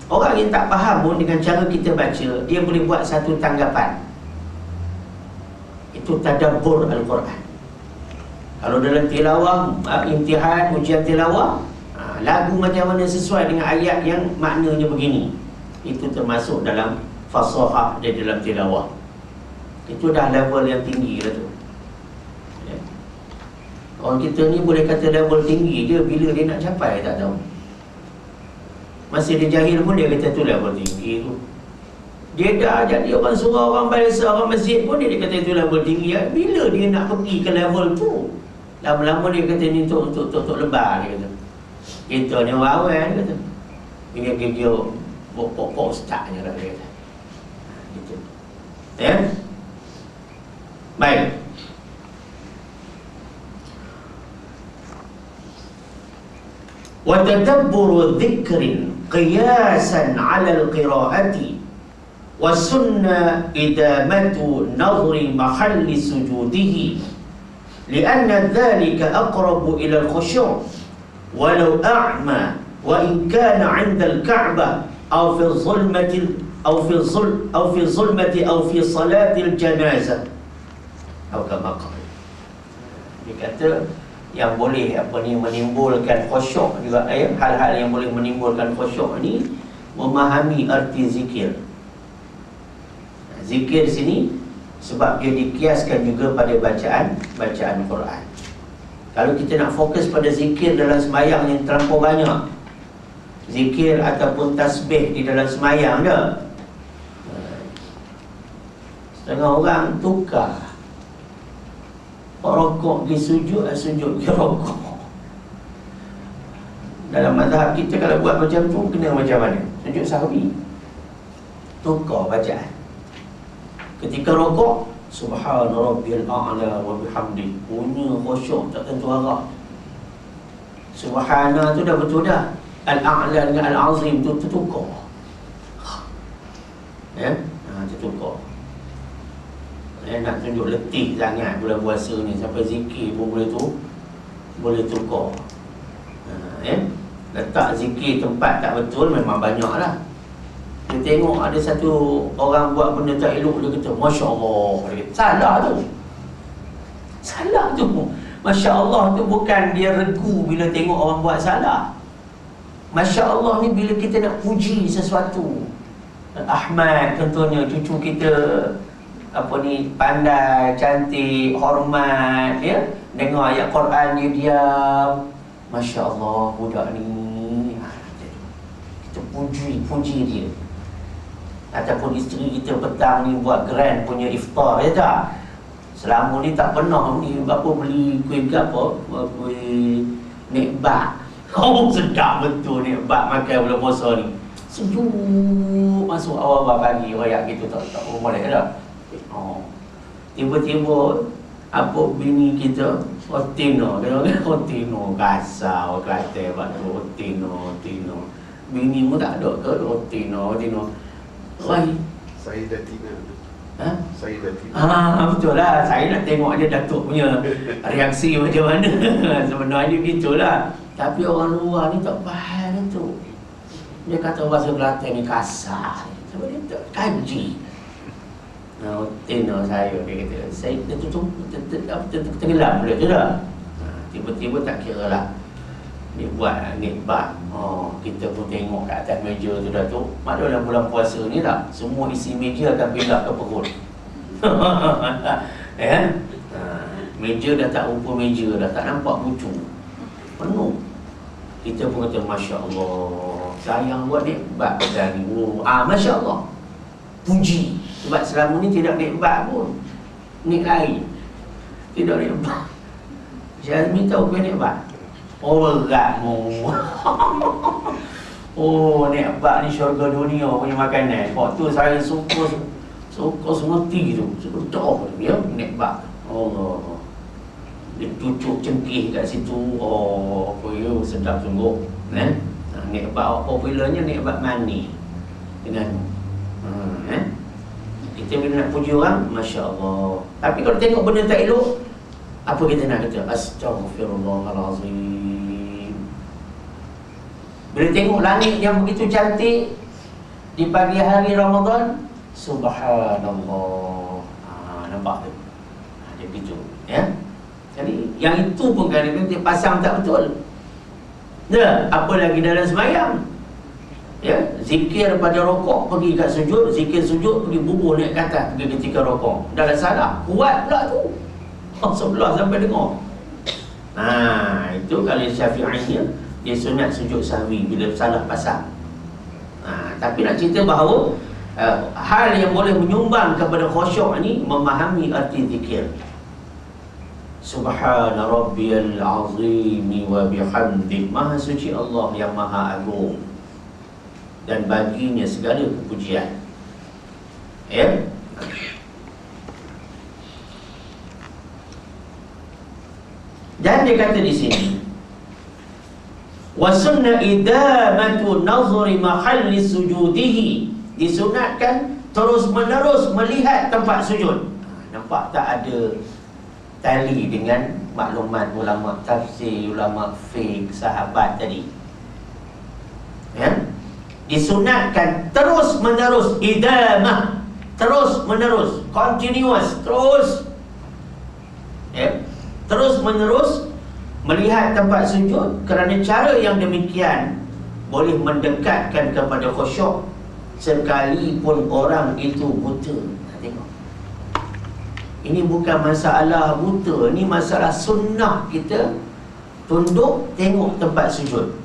Orang yang tak faham pun dengan cara kita baca, dia boleh buat satu tanggapan. Itu tadabbur Al-Quran. Kalau dalam tilawah, imtihan, ujian tilawah, lagu macam mana sesuai dengan ayat yang maknanya begini, itu termasuk dalam fasahah dia dalam tilawah. Itu dah level yang tinggi lah tu. Orang kita ni boleh kata level tinggi je, bila dia nak capai tak tahu. Masa dia jahil pun dia kata tu level tinggi tu. Dia dah jadi orang surau, orang biasa, orang masjid pun dia kata itu level tinggi. Bila dia nak pergi ke level tu? Lama-lama dia kata ni untuk lebar, dia kata. Kita ni orang awal, dia kata. Ini kerja pokok-pokok ustaz je lah, dia kata. Gitu. Ya? Baik. Wa tadabburu dhikrin qiyasan 'ala al-qira'ati wa sunnah idamatu nadhri mahalli sujudihi li'anna dhalika aqrabu ila al-khusyu' walau a'ma wa in kana 'inda al-ka'bah aw fi zulmati aw fi zulmati aw fi salati al-janazah atau kama qala. Dia kata yang boleh menimbulkan khusyuk juga, hal-hal yang boleh menimbulkan khusyuk ni memahami arti zikir. Zikir sini sebab dia dikiaskan juga pada bacaan Quran. Kalau kita nak fokus pada zikir dalam sembahyang yang terlampau banyak, zikir ataupun tasbih di dalam sembahyang dah, setengah orang tukar, rokok pergi sujud, sujud pergi rokok. Dalam mazhab kita kalau buat macam tu kena macam mana? Sujud sahwi, tukar bacaan. Ketika rokok, subhana rabbiyal a'la wa bihamdi, punya khusyuk tak tentu arah. Subhana tu dah betul dah, al-a'la dengan al-azim tu tertukar. Ya, tertukar. Nak tunjuk letih sangat bulan puasa ni, sampai zikir pun boleh tukar. Letak zikir tempat tak betul memang banyak lah. Dia tengok ada satu orang buat benda tak elok, dia kata Masya Allah, dia kata, salah tu. Masya Allah tu bukan dia regu bila tengok orang buat salah. Masya Allah ni bila kita nak puji sesuatu. Ahmad contohnya, cucu kita pandai, cantik, hormat, ya, dengar ayat Quran dia diam, Masya Allah budak ni, kita puji dia. Ataupun isteri kita petang ni buat grand punya iftar, ya tak? Selama ni tak pernah ni beli kuih apa, kuih nekbak. Oh, sedap betul nekbak makan bulan puasa ni. Sejuk masuk awal-awal pagi, rakyat kita tak boleh dah. Tiba-tiba bini kita Otino, Otino kasar kata waktu Otino. Bini mu tak ada ke Otino. Wai, saya dah tina. Saya dah tina. Betul lah. Saya nak tengok dia Datuk punya reaksi macam mana. Sebenarnya gitulah. Tapi orang luar ni tak faham tu. Dia kata bahasa Kelantan ni kasar. Sebab dia tak kaji. Tino saya, dia kata, saya tenggelam boleh tu dah. Tiba-tiba tak kira lah, dia buat nikbat. Kita pun tengok kat atas meja tu dah tu. Maknanya dalam bulan puasa ni tak, semua isi meja akan pindah ke perut. Meja dah tak rupa meja, dah tak nampak lucu, penuh. Kita pun kata Masya Allah, sayang buat nikbat pada ni. Masya Allah, puji. Sebab selama ni tidak nikbat pun, nik lain, tidak nikbat. Syazmi tahu ke nikbat? Berat mu. Nikbat ni syurga dunia punya makanan. Waktu saya suka semeti tu, suka dia nikbat. Allah, dia cucuk cengkih kat situ. Sedap sungguh. Nikbat popularnya nikbat mani dengan kita bila nak puji orang, Masya Allah. Tapi kalau tengok benda tak elok, apa kita nak kata? Astaghfirullahalazim. Bila tengok langit yang begitu cantik di pagi hari Ramadan, Subhanallah. Nampak tu? Dia begitu, ya. Jadi yang itu pun kadang-kadang dia pasang tak betul. Apa lagi dalam sembahyang? Ya, zikir pada rokok pergi kat sujud, zikir sujud pergi bubuh naik ke atas pergi ketika rokok. Dah salah, kuat pula tu. Sebelah sampai dengar. Itu kalau Syafi'iynya dia sunat sujud sahwi bila salah pasang. Tapi nak cerita bahawa hal yang boleh menyumbang kepada khusyuk ni memahami arti zikir. Subhana rabbiyal azim wa bihamdi. Maha suci Allah yang maha agung, dan baginya segala kepujian. Ya. Dan dia kata di sini, wa sunna idamatu nazri mahalli sujudihi. Disunatkan terus menerus melihat tempat sujud. Nampak tak ada tali dengan maklumat ulama tafsir, ulama fiqh, sahabat tadi. Ya? Disunatkan terus menerus, idamah, terus menerus, continuous, terus, ya, terus menerus melihat tempat sujud, kerana cara yang demikian boleh mendekatkan kepada khusyuk sekalipun orang itu buta. Tengok, ini bukan masalah buta, ini masalah sunnah kita tunduk tengok tempat sujud.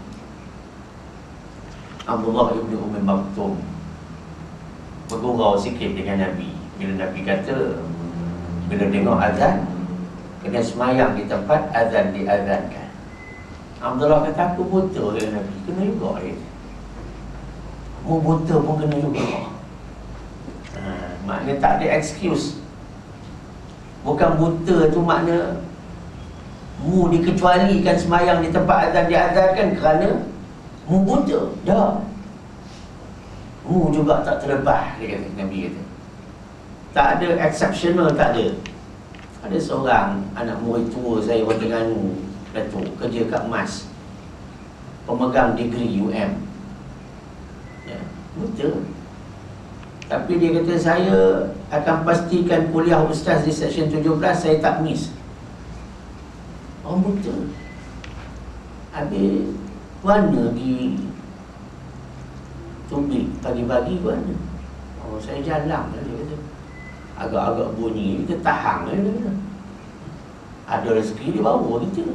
Abdullah ibn Ummi Maktum bergurau sikit dengan Nabi bila Nabi kata, bila tengok azan kena semayang di tempat azan diazankan. Abdullah kata, aku buta ya Nabi. Kena juga ya. Mu buta pun kena juga. Maknanya tak ada excuse. Bukan buta tu makna mu dikecualikan semayang di tempat azan diazankan kerana mu buta. Dah, mu juga tak terlepas, dia kata, Nabi kata. Tak ada exceptional, tak ada. Ada seorang anak murid tua saya, orang Terengganu, Datuk, kerja kat MAS, pemegang degree UM, ya, buta. Tapi dia kata, saya akan pastikan kuliah ustaz di seksyen 17 saya tak miss. Orang buta. Habis mana di Tubik pagi-pagi mana? Oh, saya jalan, dia kata. Agak-agak bunyi, kita tahan, dia kata. Ada rezeki dia bawa kita.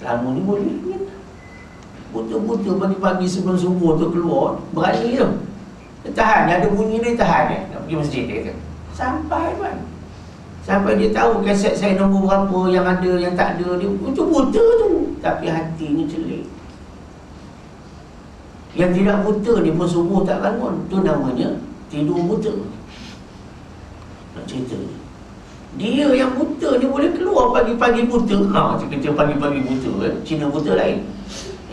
Selama ni boleh kan? Buta-buta pagi-pagi sebelum subuh tu keluar, berani tu. Dia tahan, ada bunyi dia tahan dia. Nak pergi masjid, dia kata. Sampai kan? Sampai dia tahu kaset saya nombor berapa, yang ada, yang tak ada. Dia itu buta tu, tapi hatinya celik. Yang tidak buta ni pun subuh tak bangun, tu namanya tidur buta. Nak cerita, dia yang buta ni boleh keluar pagi-pagi buta. Cerita pagi-pagi buta, Cina buta lain.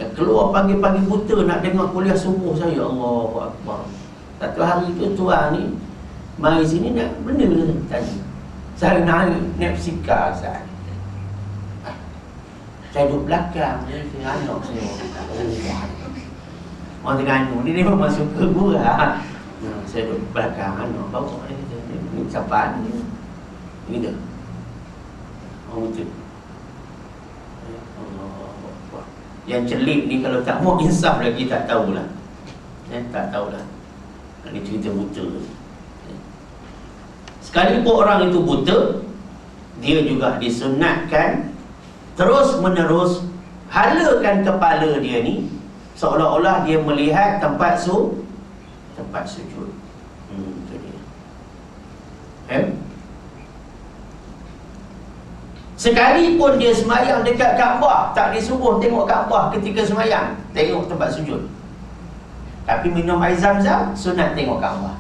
Yang keluar pagi-pagi buta nak dengar kuliah subuh saya. Allahu Akbar. Satu hari tu tuan ni mari sini nak benda tanya. Saya naik fizikal saya. Saya duduk belakang ni, anak saya. Orang Terengganu ni dia memang suka gurau. Saya duduk belakang anak bawa ni, ni siapa ni? Gitu. Orang buta. Yang celik ni kalau tak mau insaf lagi tak tahulah. Tak tahulah. Ini cerita buta. Sekalipun orang itu buta, dia juga disunatkan terus menerus halakan kepala dia ni seolah-olah dia melihat tempat sujud. Itu dia. Sekalipun dia semayang dekat Kaabah, tak disuruh tengok Kaabah ketika semayang, tengok tempat sujud. Tapi minum air Zam-Zam, sunat tengok Kaabah.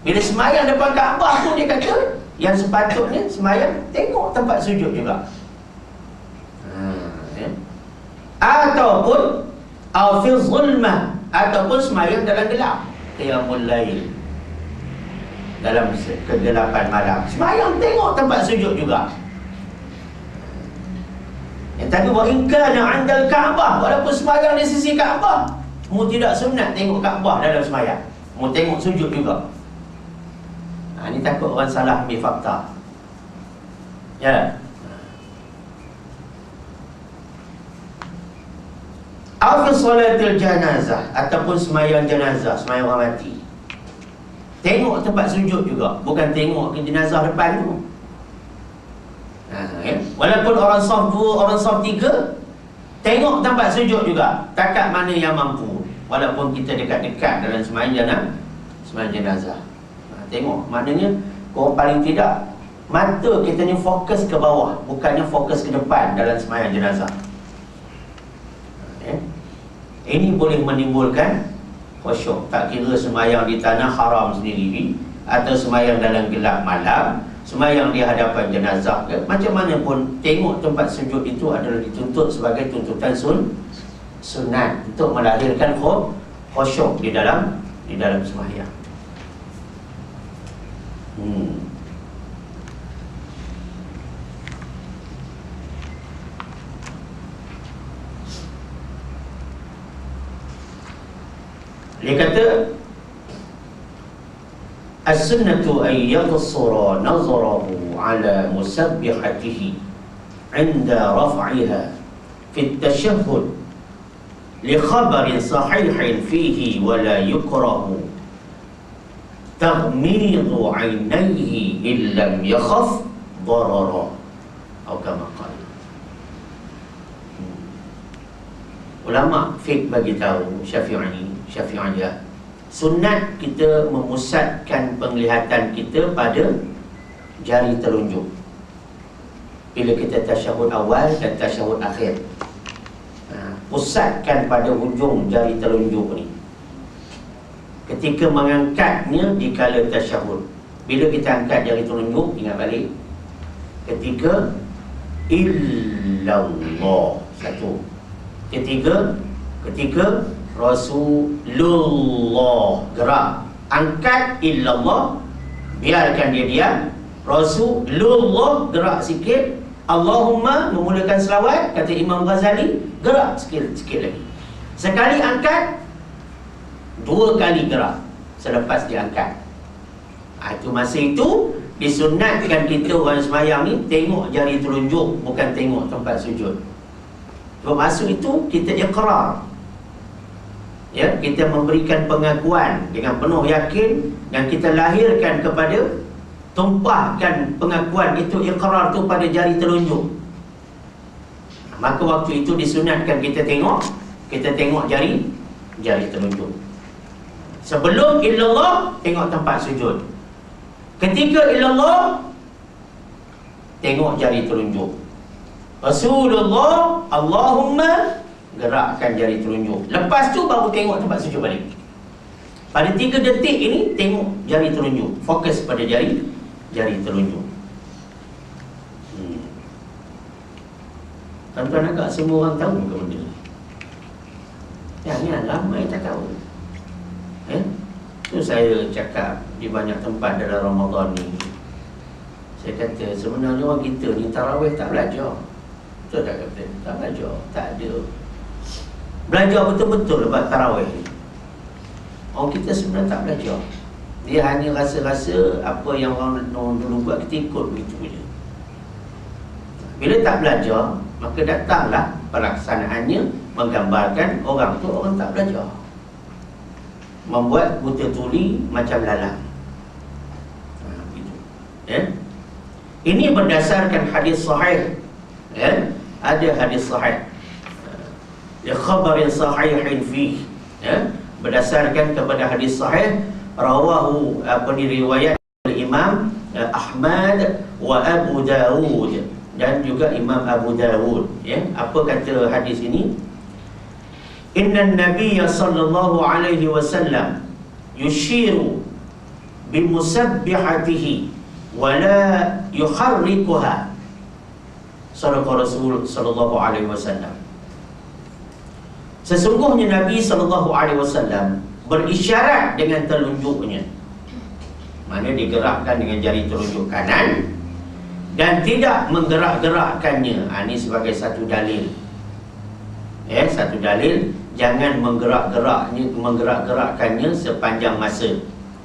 Bila semayang depan Kaabah pun dia kata, yang sepatutnya semayang tengok tempat sujud juga. Ataupun fil zulmah, ataupun semayang dalam gelap, qiyamul lail, dalam kegelapan malam, semayang tengok tempat sujud juga. Yang tadi wa in kana 'indal Kaabah, walaupun semayang di sisi Kaabah, mu tidak sunat tengok Kaabah dalam semayang, mu tengok sujud juga. Ini takut orang salah ambil fakta. Ya. Au fi salatil janazah, ataupun semayang jenazah, semayang orang mati, tengok tempat sujud juga, bukan tengok ke jenazah depan tu. Walaupun orang saf 2, orang saf 3, tengok tempat sujud juga. Takat mana yang mampu. Walaupun kita dekat-dekat dalam sembahyang jenazah. Tengok, maknanya kau paling tidak mata kita ni fokus ke bawah, bukannya fokus ke depan dalam sembahyang jenazah. Ini boleh menimbulkan khusyuk. Tak kira sembahyang di tanah haram sendiri atau sembahyang dalam gelap malam, sembahyang di hadapan jenazah, macam mana pun tengok tempat sujud itu adalah dituntut sebagai tuntutan sunat untuk melahirkan khusyuk di dalam sembahyang. Dia kata as-sunnatu ay yaqsura nazarahu ala musabbihatihi 'inda raf'iha fi at-tashahhud li khabarin sahihin fihi wa la yukrahu taghmidu 'ainayhi illam yakhaf darara atau kama qala. Ulama fiqh bagi tahu Syafi'iyah, sunat kita memusatkan penglihatan kita pada jari telunjuk bila kita tasyahud awal dan tasyahud akhir. Pusatkan pada ujung jari telunjuk ni ketika mengangkatnya di kala tasyahud. Bila kita angkat jari telunjuk, ingat balik ketika illallah, satu. Ketika Rasulullah, gerak, angkat illallah, biarkan dia diam. Rasulullah, gerak sikit. Allahumma, memulakan selawat, kata Imam Ghazali, gerak sikit lagi. Sekali angkat, 2 kali gerak selepas diangkat. Itu masa itu disunatkan kita orang sembahyang ni tengok jari telunjuk, bukan tengok tempat sujud. Maksud itu kita iqrar, kita memberikan pengakuan dengan penuh yakin, dan kita lahirkan kepada, tumpahkan pengakuan itu, iqrar itu pada jari telunjuk. Maka waktu itu disunatkan kita tengok jari telunjuk. Sebelum illallah, tengok tempat sujud. Ketika illallah, tengok jari telunjuk. Rasulullah, Allahumma, gerakkan jari telunjuk. Lepas tu baru tengok tempat sujud balik. Pada 3 detik ini tengok jari telunjuk, fokus pada jari telunjuk. Tuan-tuan agak semua orang tahu ke benda ni? Yang ramai tak tahu. Tu saya cakap di banyak tempat dalam Ramadan ni. Saya kata sebenarnya orang kita ni tarawih tak belajar. Betul tak kata? Tak belajar, tak ada belajar betul-betul lepas tarawih ni. Orang kita sebenarnya tak belajar. Dia hanya rasa-rasa apa yang orang dulu buat, kita ikut begitu je. Bila tak belajar, maka datanglah pelaksanaannya menggambarkan orang tu orang tak belajar, membuat buta tuli macam lalang. Begitu. Ini berdasarkan hadis sahih. Ada hadis sahih, khabarin sahihin fihi, berdasarkan kepada hadis sahih, rawahu, riwayat Imam Ahmad wa Abu Dawud, dan juga Imam Abu Dawud. Apa kata hadis ini? Inna Nabiyya sallallahu alaihi wasallam yushiru bimusabbihatihi wa la yuharrikuha. Sadaqa Rasul sallallahu alaihi wasallam. Sesungguhnya Nabi sallallahu alaihi wasallam berisyarat dengan telunjuknya. Mana digerakkan dengan jari telunjuk kanan dan tidak menggerak-gerakkannya. Ini sebagai satu dalil. Satu dalil, jangan menggerak-gerakkannya sepanjang masa.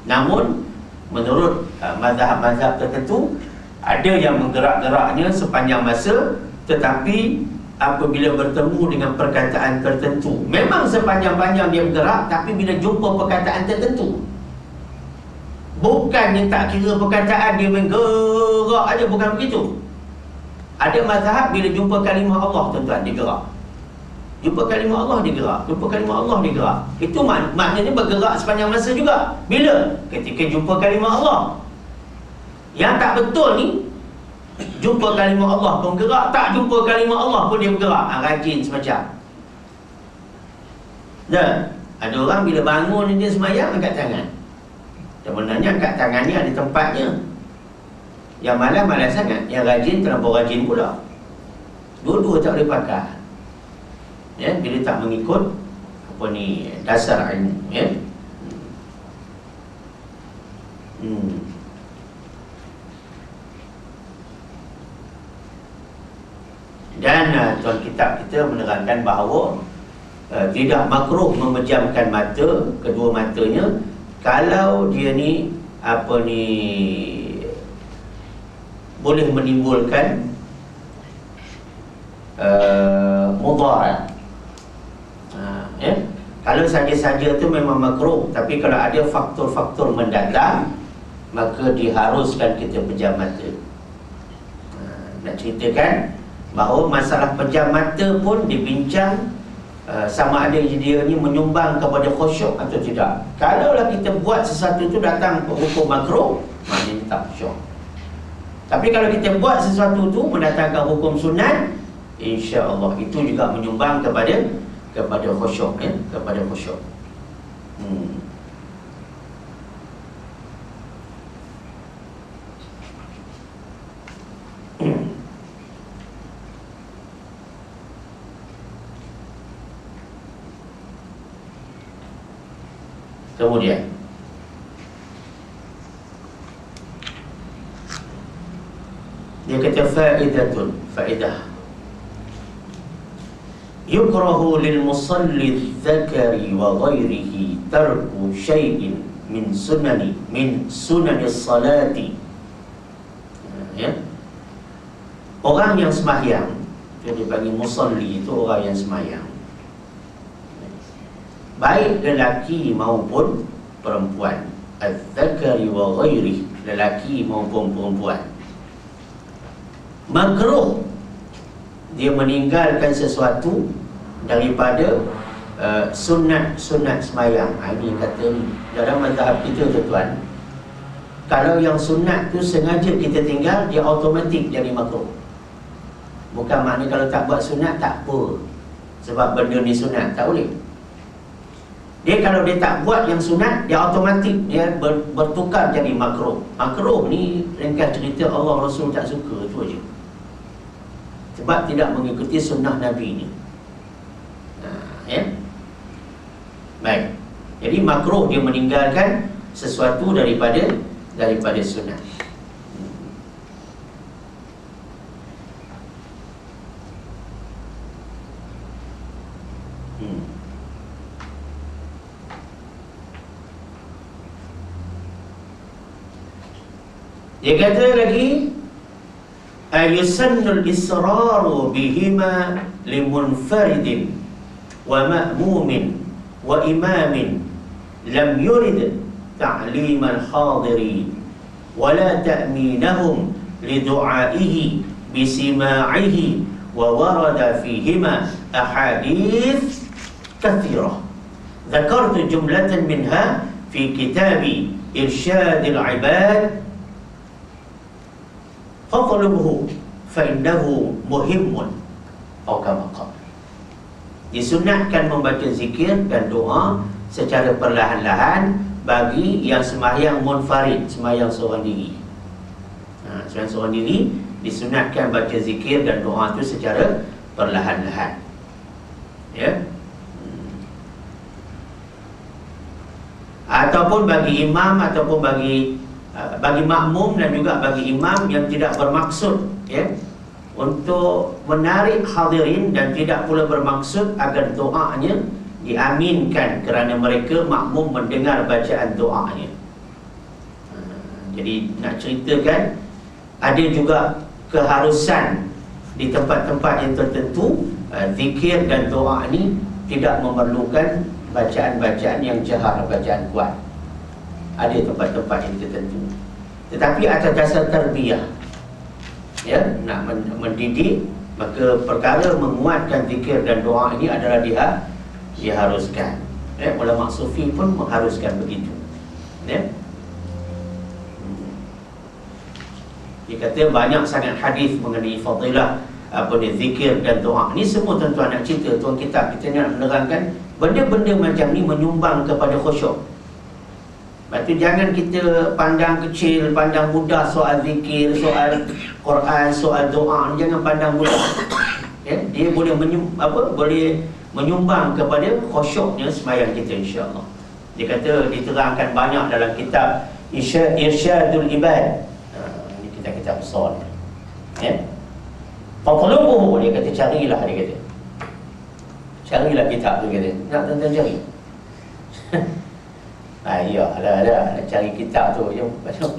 Namun menurut mazhab-mazhab tertentu, ada yang menggerak-geraknya sepanjang masa, tetapi apabila bertemu dengan perkataan tertentu, memang sepanjang-panjang dia bergerak, tapi bila jumpa perkataan tertentu, bukannya tak kira perkataan, dia menggerak aja, bukan begitu. Ada mazhab bila jumpa kalimah Allah, tuan-tuan, dia gerak. Jumpa kalimah Allah, dia gerak. Jumpa kalimah Allah, dia gerak. Itu maknanya bergerak sepanjang masa juga. Bila? Ketika jumpa kalimah Allah. Yang tak betul ni, jumpa kalimah Allah pun gerak, tak jumpa kalimah Allah pun dia bergerak. Rajin semacam. Dan ada orang bila bangun dia semayang angkat tangan. Sebenarnya angkat tangan ni ada tempatnya. Yang malas sangat, yang rajin terlampau rajin pula. Dua-dua tak boleh pakai. Ya, bila tak mengikut apa ni, dasar ilmu, ya. Dan tuan kitab kita menerangkan bahawa tidak makruh memejamkan mata, kedua matanya, kalau dia ni apa ni boleh menimbulkan mudarat. Ya? Kalau saja-saja tu memang makruh, tapi kalau ada faktor-faktor mendatang, maka diharuskan kita pejam mata. Nak ceritakan bahawa masalah pejam mata pun dibincang, sama ada dia ni menyumbang kepada khusyuk atau tidak. Kalaulah kita buat sesuatu tu datang hukum makruh, maknanya tak khusyuk. Tapi kalau kita buat sesuatu tu mendatangkan hukum sunat, insya-Allah itu juga menyumbang kepada khusyuk, ya, kepada khusyuk. Kemudian dia kata faedah yukrahu lil musalli dzakari wa ghairihi tarku syai'in min sunani salati. Ya, orang yang sembahyang, jadi bagi musalli itu orang yang sembahyang, baik lelaki maupun perempuan, az-zakari wa ghairihi, lelaki maupun perempuan, makruh dia meninggalkan sesuatu daripada sunat-sunat sembahyang. Ini kata ni dalam mazhab kita, tuan-tuan, kalau yang sunat tu sengaja kita tinggal, dia automatik jadi makruh. Bukan maknanya kalau tak buat sunat tak apa, sebab benda ni sunat, tak boleh. Dia kalau dia tak buat yang sunat, dia automatik dia bertukar jadi makruh. Makruh ni ringkas cerita Allah Rasul tak suka, tu aja. Sebab tidak mengikuti sunnah Nabi ni. Ya. Baik. Jadi makruh dia meninggalkan sesuatu daripada sunnah. Dia kata lagi, ayusannul israru bihima limunfaridin wa ma'mumin wa imamin lam yurid ta'lim al-hadiri wa la ta'minahum lidu'aihi bisima'ihi wa warada fihima ahadith kathirah dhakartu jumlatan minha fi kitabi irsyadil ibad faqlubuhu fa'innahu muhimmun atau kama qala. Disunatkan membaca zikir dan doa secara perlahan-lahan bagi yang sembahyang munfarid, sembahyang seorang diri. Sembahyang seorang diri disunatkan baca zikir dan doa itu secara perlahan-lahan. Ya. Ataupun bagi imam, ataupun bagi makmum dan juga bagi imam yang tidak bermaksud, ya, untuk menarik hadirin dan tidak pula bermaksud agar doanya diaminkan kerana mereka makmum mendengar bacaan doanya. Jadi nak ceritakan, ada juga keharusan di tempat-tempat yang tertentu zikir dan doa ni tidak memerlukan bacaan-bacaan yang jahar, bacaan kuat. Ada tempat-tempat yang tertentu. Tetapi atas dasar tarbiyah, ya, nak mendidik, maka perkara menguatkan zikir dan doa ini adalah diharuskan. Ya, ulama sufi pun mengharuskan begitu. Ya. Dia kata banyak sangat hadis mengenai fadilah zikir dan doa. Ini semua tuan-tuan nak cerita, tuan kitab kita nak menerangkan benda-benda macam ni menyumbang kepada khusyuk. Lepas tu jangan kita pandang kecil, pandang mudah soal zikir, soal Quran, soal doa. Jangan pandang mudah. Ya, dia boleh menyumbang kepada khusyuknya sembahyang kita, insya-Allah. Dia kata diterangkan banyak dalam kitab Irsyadul Ibad. Ini kitab-kitab besar. Ya. Fatlubuhu, dia kata carilah, dia kata. Carilah kitab tu, kata. Nak tuan-tuan cari. Iyalah, nak cari kitab tu.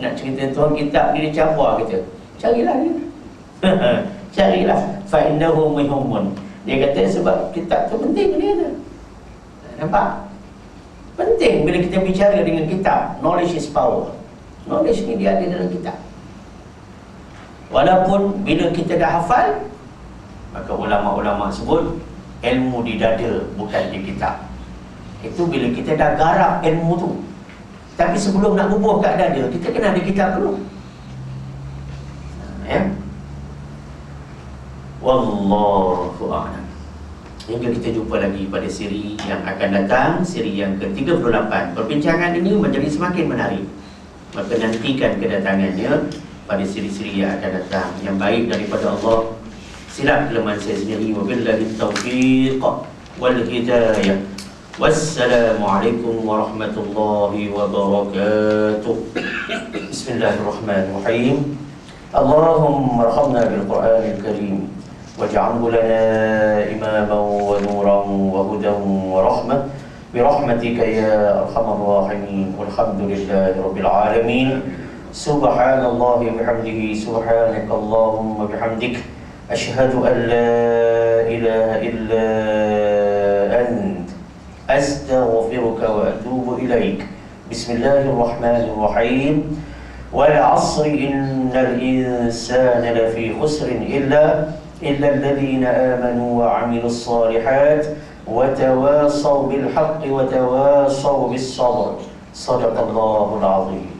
Nak cerita tuan kitab ni, dia cabar kita. Carilah dia. Carilah. Fa'innahu muhimmun. Dia kata sebab kitab tu penting, dia kata. Nampak? Penting bila kita bicara dengan kitab. Knowledge is power. Knowledge ni dia ada dalam kitab. Walaupun bila kita dah hafal, maka ulama-ulama sebut ilmu di dada, bukan di kitab. Itu bila kita dah garap ilmu tu. Tapi sebelum nak bubuh kat dada, kita kena ada kitab dulu. Ya. Wallahu a'lam. Hingga kita jumpa lagi pada siri yang akan datang, siri yang ke-38. Perbincangan ini menjadi semakin menarik. Maka nantikan kedatangannya pada siri-siri yang akan datang. Yang baik daripada Allah, silap kelemahan saya sendiri. Wabillahi taufiq wal hidayah. Wassalamualaikum warahmatullahi wabarakatuh. Bismillahirrahmanirrahim. Allahumma arhamna bil Qur'anil Karim waj'alhu lana imaman wa nuran wa hudan wa rahmah birahmatika ya arhamar rahimin. Walhamdulillahi rabbil alamin. Subhanallahi wa bihamdihi, subhanakallahumma bihamdik, asyhadu an la ilaha illa ant, astaghfiruka wa atubu ilaik. Bismillahirrahmanirrahim. Wal 'asri innal insana lafi khusrin illa alladhina amanu wa 'amilus solihat wa tawasaw bil haqqi wa tawasaw bis sabr. Shadaqallahul 'azim.